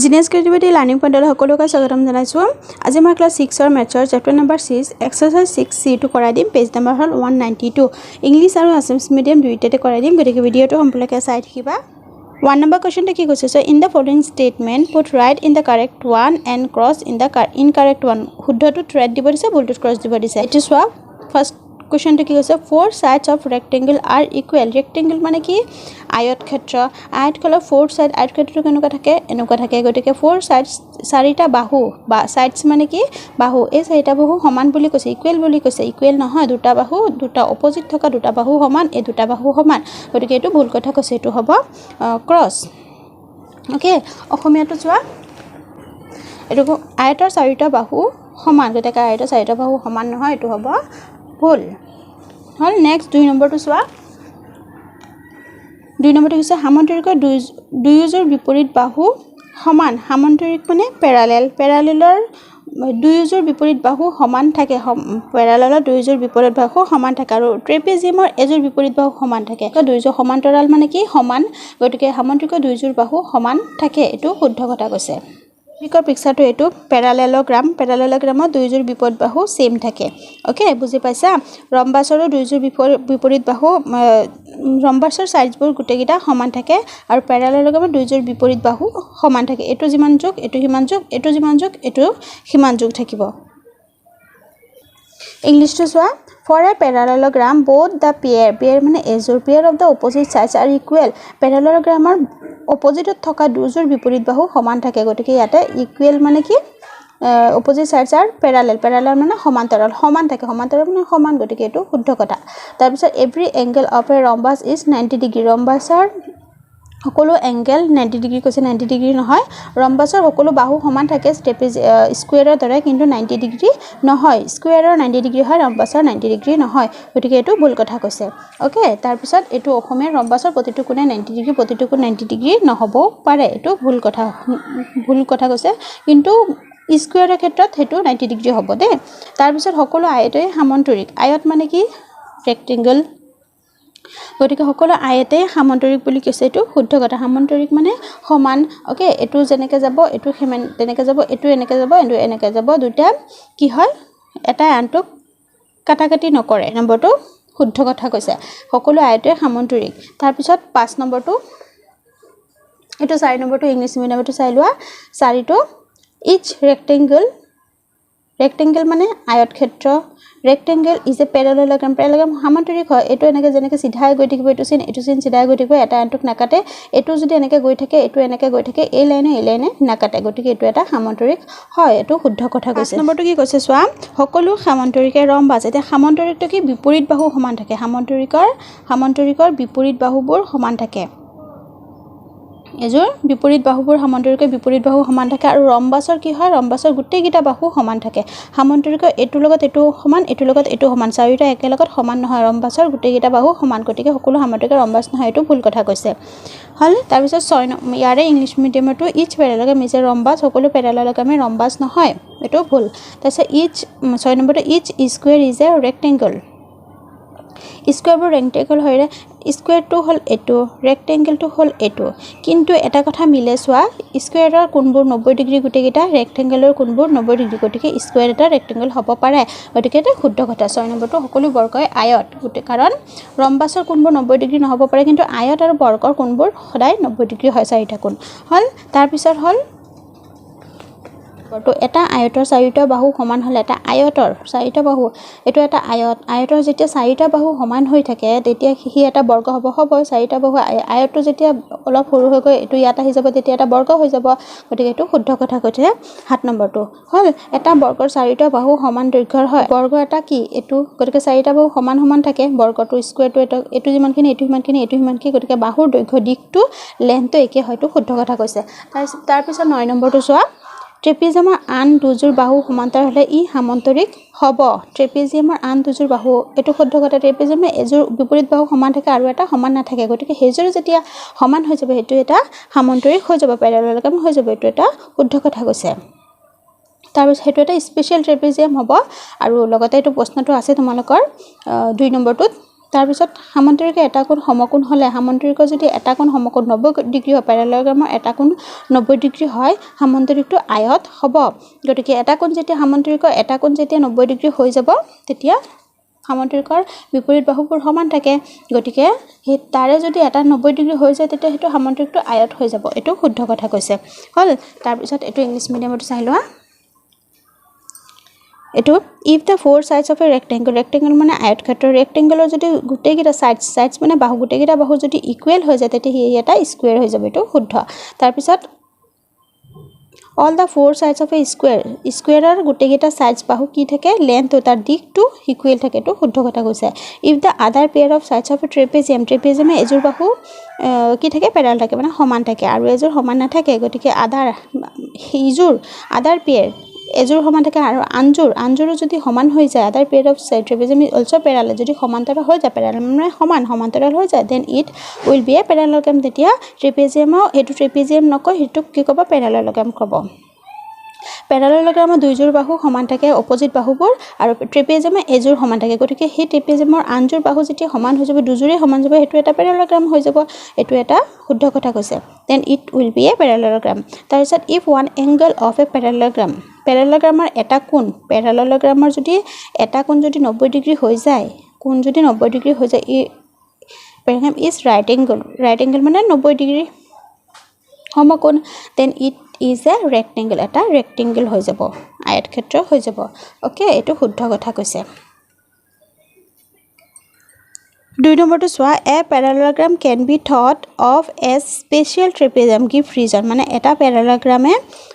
Genius creativity learning পইণ্টলৈ সকলোকে স্বাগতম জনাইছোঁ। আজি মই ক্লাছ 6ৰ মেথছৰ চেপ্টাৰ নম্বৰ 6 এক্সাৰচাইজ 6C2 কৰাই দিম। পেজ নম্বৰ হ'ল 192। ইংলিছ আৰু আছামিছ মিডিয়াম দুয়োটাতে কৰাই দিম, গতিকে ভিডিঅ'টো সম্পূৰ্ণকৈ চাই থাকিবা। 1 নম্বৰ কুৱেশ্যনটো কি কৈছে? So' in the following statement put right in the correct one and cross in the incorrect one. শুদ্ধটোত ৰাইট দিব দিছে, ভুলটোত ক্ৰছ দিব দিছে। এইটো চোৱা, ফাৰ্ষ্ট কুৱেশ্যনটো কি কৈছে? 4 sides of rectangle are equal. Rectangle মানে কি? আয়তক্ষেত্ৰ। আয়তক্ষেত্ৰৰ 4 সাইড, আয়তক্ষেত্ৰটো কেনেকুৱা থাকে? এনেকুৱা থাকে। গতিকে 4 sides, 4টা বাহু বা সাইডছ মানে কি? বাহু। এই 4টা বাহু সমান বুলি কৈছে, ইকুৱেল বুলি কৈছে। ইকুৱেল নহয়, দুটা বাহু, দুটা অপজিট থকা দুটা বাহু সমান, এই দুটা বাহু সমান। গতিকে এইটো ভুল কথা কৈছে, এইটো হ'ব ক্ৰছ। অ'কে, অসমীয়াটো চোৱা, এইটো আয়তৰ 4টা বাহু সমান, গতিকে আয়তৰ 4টা বাহু সমান নহয়, এইটো হ'ব ভুল। হ'ল। নেক্সট 2 নম্বৰটো চোৱা। 2 নম্বৰটো হৈছে সামান্তৰিকৰ দুয়োযোৰ বিপৰীত বাহু সমান। সামান্তৰিক মানে পেৰালেল। পেৰালেলৰ দুয়োযোৰ বিপৰীত বাহু সমান থাকে। পেৰালেলৰ দুয়োযোৰ বিপৰীত বাহু সমান থাকে। আৰু ট্ৰেপেজিয়ামৰ এযোৰ বিপৰীত বাহু সমান থাকে। দুয়োযোৰ সমান্তৰাল মানে কি? সমান। গতিকে সামান্তৰিকৰ দুয়োযোৰ বাহু সমান থাকে, এইটো শুদ্ধ কথা কৈছে। পিকচাৰটো এইটো পেৰালেলগ্ৰাম। পেৰালেলগ্ৰামত দুয়োযোৰ বিপৰীত বাহু ছেম থাকে। অ'কে, বুজি পাইছা? ৰম্বাছৰো দুয়োযোৰ বিপৰীত বাহু, ৰম্বাছৰ চাইডবোৰ গোটেইকেইটা সমান থাকে আৰু পেৰালেলগ্ৰামত দুয়োযোৰ বিপৰীত বাহু সমান থাকে। এইটো যিমান যোগ, এইটো সিমান যোগ, এইটো যিমান যোগ, এইটো সিমান যোগ থাকিব। ইংলিছটো চোৱা। For a parallelogram, both the pair মানে এযোৰ pair of the opposite sides are equal. পেৰালেলগ্ৰামৰ অপজিটত থকা দুয়োযোৰ বিপৰীত বাহু সমান থাকে। গতিকে ইয়াতে ইকুৱেল মানে কি? Opposite sides are parallel. Parallel মানে সমান্তৰাল, সমান থাকে। সমান্তৰাল মানে সমান, গতিকে এইটো শুদ্ধ কথা। তাৰপিছত every angle of a rhombus is 90 degree. ৰম্বাছৰ সকলো এংগেল 90 ডিগ্ৰী কৈছে, 90 ডিগ্ৰী নহয়। ৰম্বাছৰ সকলো বাহু সমান থাকে স্কুৱেৰৰ দৰে, কিন্তু 90 ডিগ্ৰী নহয়। স্কুৱেৰৰ 90 ডিগ্ৰী হয়, ৰম্বাছৰ 90 ডিগ্ৰী নহয়। গতিকে এইটো ভুল কথা কৈছে। অ'কে, তাৰপিছত এইটো অসমীয়া ৰম্বাছৰ প্ৰতিটো কোণে 90 ডিগ্ৰী, প্ৰতিটো কোণ 90 ডিগ্ৰী নহ'ব পাৰে, এইটো ভুল কথা কৈছে। কিন্তু স্কুৱেৰৰ ক্ষেত্ৰত সেইটো 90 ডিগ্ৰী হ'ব দেই। তাৰপিছত সকলো আয়তেই সামান্তৰিক। আয়ত মানে কি? ৰেক্টেংগল। গতিকে সকলো আয়তেই সামান্তৰিক বুলি কৈছে, এইটো শুদ্ধ কথা। সামান্তৰিক মানে সমান। অ'কে, এইটো যেনেকৈ যাব, এইটো তেনেকৈ যাব, এইটো এনেকৈ যাব, এইটো এনেকৈ যাব। দুটা কি হয়? এটাই আনটোক কাটাকাটি নকৰে। নম্বৰটো শুদ্ধ কথা কৈছে। সকলো আয়তেই সামান্তৰিক। তাৰপিছত 5 নম্বৰটো, এইটো 4 নম্বৰটো ইংলিছ মিডিয়ামটো চাই লোৱা। 4টো ইচ ৰেক্টেংগল মানে আয়তক্ষেত্ৰ। Rectangle is a parallelogram. Parallelogram সামান্তৰিক হয়। এইটো এনেকৈ যেনেকৈ চিধাই গৈ থাকিব, এইটো চিন চিধাই গৈ থাকিব, এটা আনটোক নাকাটে। এইটো যদি এনেকৈ গৈ থাকে, এইটো এনেকৈ গৈ থাকে, এই লাইনে নাকাটে। গতিকে এইটো এটা সামান্তৰিক হয়, এইটো শুদ্ধ কথা কৈছে। 5 নম্বৰটো কি কৈছে চোৱা। সকলো সামান্তৰিকে ৰম্বাছ। এতিয়া সামান্তৰিকটো কি? বিপৰীত বাহু সমান থাকে। সামান্তৰিকৰ বিপৰীত বাহুবোৰ সমান থাকে। এযোৰ বিপৰীত বাহুবোৰ সামান্তৰিকৰ বিপৰীত বাহু সমান থাকে। আৰু ৰম্বাছৰ কি হয়? ৰম্বাছৰ গোটেইকেইটা বাহু সমান থাকে। সামান্তৰিকৰ এইটোৰ লগত এইটো সমান, এইটোৰ লগত এইটো সমান। 4টা একেলগত সমান নহয়। ৰম্বাছৰ গোটেইকেইটা বাহু সমান, গতিকে সকলো সামান্তৰিকৰ ৰম্বাছ নহয়, এইটো ভুল কথা কৈছে। হ'ল। তাৰপিছত 6 ইয়াৰে ইংলিছ মিডিয়ামতো each parallelogram is a rhombus. সকলো পেৰালেলগ্ৰামে ৰম্বাছ নহয়, এইটো ভুল। তাৰপিছত 6 নম্বৰটো each square is a rectangle. স্কুৱেৰবোৰ ৰেক্টেংগল হয়। স্কুৱেৰটো হ'ল এইটো, ৰেক্টেংগলটো হ'ল এইটো। কিন্তু এটা কথা মিলে চোৱা, স্কুৱেৰৰ কোণবোৰ 90 ডিগ্ৰী গোটেইকেইটা, ৰেক্টেংগলৰ কোণবোৰ 90 ডিগ্ৰী। গতিকে স্কুৱেৰ এটা ৰেক্টেংগল হ'ব পাৰে, গতিকে এটা শুদ্ধ কথা। 6 নম্বৰটো সকলো বৰ্গই আয়ত। কাৰণ ৰম্বাছৰ কোণবোৰ 90 ডিগ্ৰী নহ'ব পাৰে, কিন্তু আয়ত আৰু বৰ্গৰ কোণবোৰ সদায় 90 ডিগ্ৰী হয়, 4টা কোণ। হ'ল। তাৰপিছত হ'ল এটা আয়তৰ 4টা বাহু সমান হ'লে, এটা আয়তৰ 4টা বাহু, এইটো এটা আয়ত। আয়তৰ যেতিয়া 4টা বাহু সমান হৈ থাকে, তেতিয়া সি এটা বৰ্গ হ'ব। 4টা বাহু, আয়তটো যেতিয়া অলপ সৰু হৈ গৈ এইটো ইয়াত আহি যাব, তেতিয়া এটা বৰ্গ হৈ যাব। গতিকে এইটো শুদ্ধ কথা কৈছে। 7 নম্বৰটো হ'ল। এটা বৰ্গৰ 4টা বাহু সমান দৈৰ্ঘ্যৰ হয়। বৰ্গ এটা কি? এইটো। গতিকে 4টা বাহু সমান থাকে। বৰ্গটো স্কুৱেৰটো এইটো যিমানখিনি, এইটো সিমানখিনি, এইটো সিমানখিনি। গতিকে বাহুৰ দৈৰ্ঘ্য দিশটো, লেন্থটো একে হয়তো শুদ্ধ কথা কৈছে। তাৰপিছত 9 নম্বৰটো চোৱা। ট্ৰেপিজিয়ামৰ আন দুযোৰ বাহু সমান্তৰ হ'লে ই সামান্তৰিক হ'ব। ট্ৰেপিজিয়ামৰ আন দুযোৰ বাহু, এইটো শুদ্ধ কথা। ট্ৰেপিজিয়ামৰ এযোৰ বিপৰীত বাহু সমান থাকে আৰু এটা সমান নাথাকে। গতিকে সেইযোৰ যেতিয়া সমান হৈ যাব, সেইটো এটা সামান্তৰিক হৈ যাব, পেৰালেলগ্ৰাম হৈ যাব। এইটো এটা শুদ্ধ কথা কৈছে। তাৰপিছত সেইটো এটা স্পেচিয়েল ট্ৰেপিজিয়াম হ'ব। আৰু লগতে এইটো প্ৰশ্নটো আছে তোমালোকৰ 2 নম্বৰটোত। তাৰ পিছত সামান্তৰিক এটা কোণ সমকোণ হলে সামান্তৰিক যদি এটা কোণ সমকোণ 90 ডিগ্ৰী হয় পেৰালেলগ্ৰামৰ এটা কোণ 90 ডিগ্ৰী হয় সামান্তৰিকটো আয়ত হ'ব গতিকে এটা কোণ যেতিয়া সামান্তৰিকৰ এটা কোণ যেতিয়া 90 ডিগ্ৰী হৈ যাব তেতিয়া সামান্তৰিকৰ বিপৰীত বাহুবোৰ সমান থাকে গতিকে সেই তাৰে যদি এটা 90 ডিগ্ৰী হৈ যায় তেতিয়া হেতু সামান্তৰিকটো আয়ত হৈ যাব এটো শুদ্ধ কথা কৈছে হল তাৰ পিছত এটো ইংলিশ মিডিয়ামত চাই লোৱা এটো if the four sides of a rectangle মানে আয়তক্ষেত্ৰৰ rectangle যদি গুটেকিটা sides মানে বাহু গুটেকিটা বাহু যদি ইকুৱেল হৈ যায় তেতিয়া এটা স্কয়াৰ হৈ যাব এটো শুদ্ধ তাৰ পিছত all the four sides of a squareৰ গুটেকিটা sides বাহু কি থাকে length তাৰ দিকটো ইকুৱেল থাকে এটো শুদ্ধ কথা কৈছে if the other pair of sides of a trapezium এজোৰ বাহু কি থাকে প্যাৰাল থাকে মানে সমান থাকে আৰু এজোৰ সমান নাথাকে গতিকে আদাৰ পেয়াৰ এজোৰ সমান থাকে আৰু আনজোৰ যদি সমান হৈ যায় other pair of trapezium is also parallel যদি সমান্তৰাল হৈ যায় parallel মানে সমান্তৰাল হৈ যায় then it will be a parallelogram তেতিয়া trapezium এটো trapezium নকয় হেতু কি ক'ব parallelogram ক'ব parallelogramৰ দুইজোৰ বাহু সমান থাকে অপোজিট বাহুবোৰ আৰু trapezium এজোৰ সমান থাকে গতিকে সেই trapeziumৰ আনজোৰ বাহু যেতিয়া সমান হৈ যাব দুজোৰে সমান যাব হেতু এটা parallelogram হৈ যাব এটো এটা শুদ্ধ কথা কৈছে then it will be a parallelogram তাৰপিছত if one angle of a parallelogramৰ এটা কোণ parallelogramৰ যদি এটা কোণ যদি 90 ডিগ্ৰী হৈ যায় কোণ যদি 90 ডিগ্ৰী হৈ যায় parallelogram is right angle মানে 90 ডিগ্ৰী সমকোণ then it is a rectangle এটা rectangle হৈ যাব আয়তক্ষেত্ৰ হৈ যাব ওকে এটো শুদ্ধ কথা কৈছে দুই নম্বৰটো সোৱা a parallelogram can be thought of as special trapezium give reason মানে এটা parallelogramে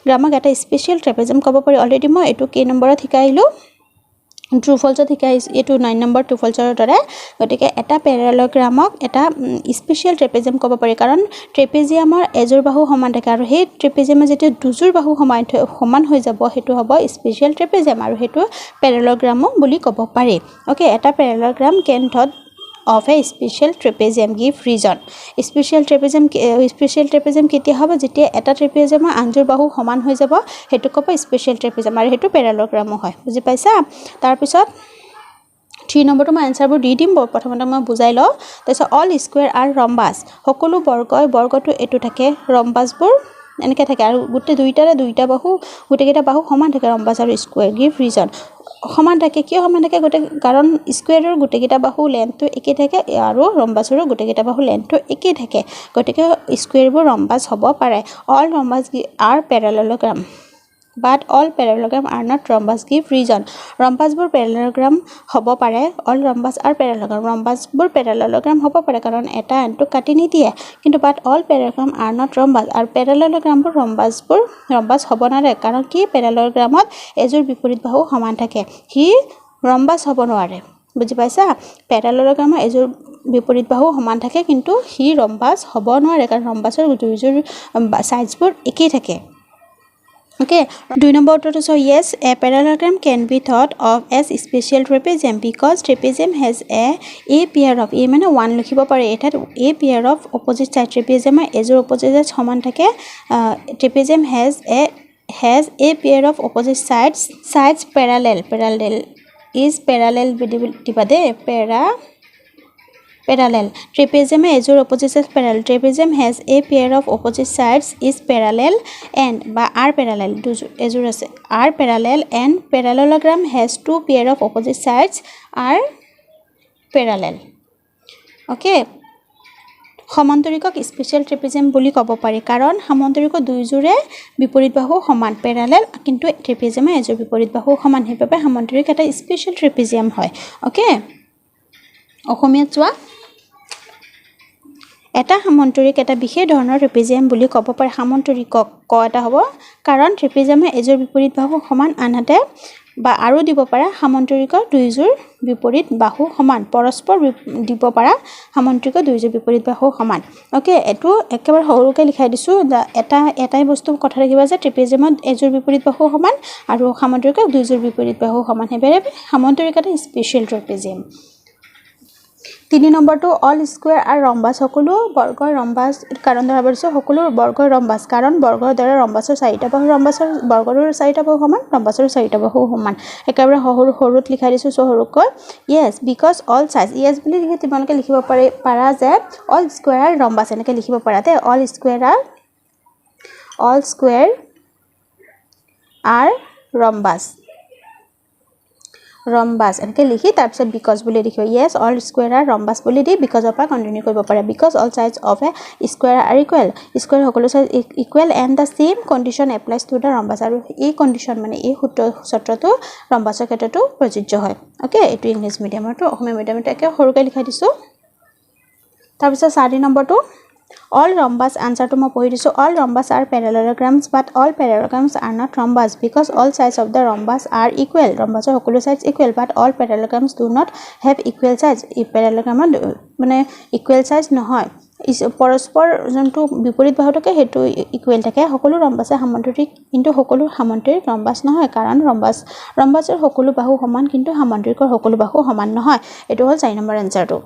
গ্ৰামক এটা স্পেশাল trapezium ক'ব পাৰি অলৰেডি মই এটো কে নম্বৰত শিকাইলো ট্ৰু ফলছ শিকাইছো এটো 9 নম্বৰ ট্ৰু ফলছৰ দৰে গতিকে এটা parallelogramক এটা স্পেশাল trapezium ক'ব পাৰি কাৰণ trapeziumৰ এজোৰ বাহু সমান থাকে আৰু সেই trapezium যেতিয়া দুজোৰ বাহু সমান হৈ যাব হেতু হ'ব স্পেশাল trapezium আৰু হেতু parallelogram বুলি ক'ব পাৰি ওকে এটা parallelogram can thought of a special trapezium give reason special trapezium কেতিয়া হ'ব যেতিয়া এটা trapezium আনজোৰ বাহু সমান হৈ যাব হেতু ক'ব special trapezium আৰু হেতু parallelogram হয় বুজি পাইছা তাৰ পিছত 3 নম্বৰটো মই আনসাৰবোৰ দি দিম প্ৰথমতে মই বুজাই লও তাৰপিছত all square are rhombus সকলো বৰ্গটো এটো থাকে ৰম্বাসবোৰ এনেকৈ থাকে আৰু গুটে দুইটা বাহু গুটেকেটা বাহু সমান থাকে ৰম্বাস আৰু স্কয়াৰ give reason সমান থাকে কিয় সমান থাকে গুটে কাৰণ স্কয়াৰৰ গুটেকেটা বাহু লেন্থটো একে থাকে আৰু ৰম্বাসৰ গুটেকেটা বাহু লেন্থটো একে থাকে গতিকে স্কয়াৰবোৰ ৰম্বাস হ'ব পাৰে all rhombus are parallelogram but all parallelogram are not rhombus give reason rhombusবোৰ parallelogram হ'ব পাৰে all rhombus are parallelogram rhombusবোৰ parallelogram হ'ব পাৰে কাৰণ এটা আনটো কাটি নিদিয়ে কিন্তু but all parallelogram are not rhombus আৰু parallelogramবোৰ rhombus হ'ব নোৱাৰে কাৰণ কি parallelogramত এজোৰ বিপৰীত বাহু সমান থাকে হি rhombus হ'ব নোৱাৰে বুজি পাইছা parallelogramৰ এজোৰ বিপৰীত বাহু সমান থাকে কিন্তু হি rhombus হ'ব নোৱাৰে কাৰণ rhombusৰ দুইজোৰ সাইডবোৰ একেই থাকে Okay, do number 2 so yes a parallelogram can be thought of as special trapezium because trapezium has a pair of a মানে 1 লিখিব পাৰে এটাত a pair of opposite side trapezium এজোৰ opposite side সমান থাকে trapezium has a pair of opposite sides parallel is parallel দিবাদে parallel trapezium এজোৰ opposite sides parallel trapezium has a pair of opposite sides is parallel and বা are parallel এজোৰ আছে are parallel and parallelogram has two pair of opposite sides are parallel okay সমান্তৰিকক special trapezium বুলি ক'ব পাৰি কাৰণ সমান্তৰিক দুইজোৰে বিপৰীত বাহু সমান প্যাৰালেল কিন্তু ট্ৰেপেজিয়ামে এজোৰ বিপৰীত বাহু সমান হেবাবে সমান্তৰিক এটা স্পেশাল ট্ৰেপেজিয়াম হয় ওকে অসমীয়া চোৱা এটা সমান্তৰিক এটা বিশেষ ধৰণৰ ট্ৰেপেজিয়াম বুলি ক'ব পাৰি সমান্তৰিকক এটা হ'ব কাৰণ ট্ৰেপেজিয়ামে এজোৰ বিপৰীত বাহু সমান আনহাতে বা আৰু দিব পাৰা সমান্তৰিকৰ দুইজোৰ বিপৰীত বাহু সমান পৰস্পৰ দিব পাৰা সমান্তৰিকৰ দুইজোৰ বিপৰীত বাহু সমান ওকে এটো একেবাৰে সৰুকৈ লিখাই দিছো এটাই বস্তু কথা ৰাখিবা যে ট্ৰেপেজিয়ামত এজোৰ বিপৰীত বাহু সমান আৰু সমান্তৰিকৰ দুইজোৰ বিপৰীত বাহু সমান হেবে সমান্তৰিক এটা স্পেশাল ট্ৰেপেজিয়াম 3 নম্বৰটো অল স্কয়াৰ আৰু ৰম্বাস সকলো বৰ্গৰ ৰম্বাস কাৰণ ধৰা পৰিছে সকলো বৰ্গৰ ৰম্বাস কাৰণ বৰ্গৰ দ্বাৰা ৰম্বাসৰ চাৰিটা বাহু ৰম্বাসৰ বৰ্গৰ চাৰিটা বাহু সমান ৰম্বাসৰ চাৰিটা বাহু সমান একেবাৰে সৰুত লিখা দিছো সৰুকৈ yes because all sides yes বুলি লিখি তোমালোকে লিখিব পাৰা যে অল স্কয়াৰ ৰম্বাস এনেকৈ লিখিব পাৰা তে অল স্কয়াৰ are rhombus এনেকৈ লিখি তাৰ পিছত because বুলি লিখিব yes all square are rhombus বুলি দি because পৰা কন্টিনিউ কৰিব পাৰা because all sides of a square are equal square সকলো side equal and the same condition applies to the rhombus আৰু এই কন্ডিশন মানে এই সূত্ৰটো ৰম্বাসৰ ক্ষেত্ৰতো প্ৰযোজ্য হয় ওকে এটো ইংলিশ মিডিয়ামৰটো অসমীয়া মিডিয়ামটো একে সৰুকৈ লিখা দিছো তাৰ পিছত 4 নম্বৰটো all rhombus answer to মই পঢ়ি দিছো all rhombus are parallelograms but all parallelograms are not rhombus because all sides of the rhombus are equal rhombusৰ সকলো sides equal but all parallelograms do not have equal sides এই parallelogram মানে equal sides নহয় পৰস্পৰ যোনটো বিপৰীত বাহু থাকে হেতু ইকুৱেল থাকে সকলো ৰম্বাসে সামান্তৰিক কিন্তু সকলো সামান্তৰিক ৰম্বাস নহয় কাৰণ ৰম্বাসৰ সকলো বাহু সমান কিন্তু সামান্তৰিকৰ সকলো বাহু সমান নহয় এটো হল 4 নম্বৰ এনসাৰটো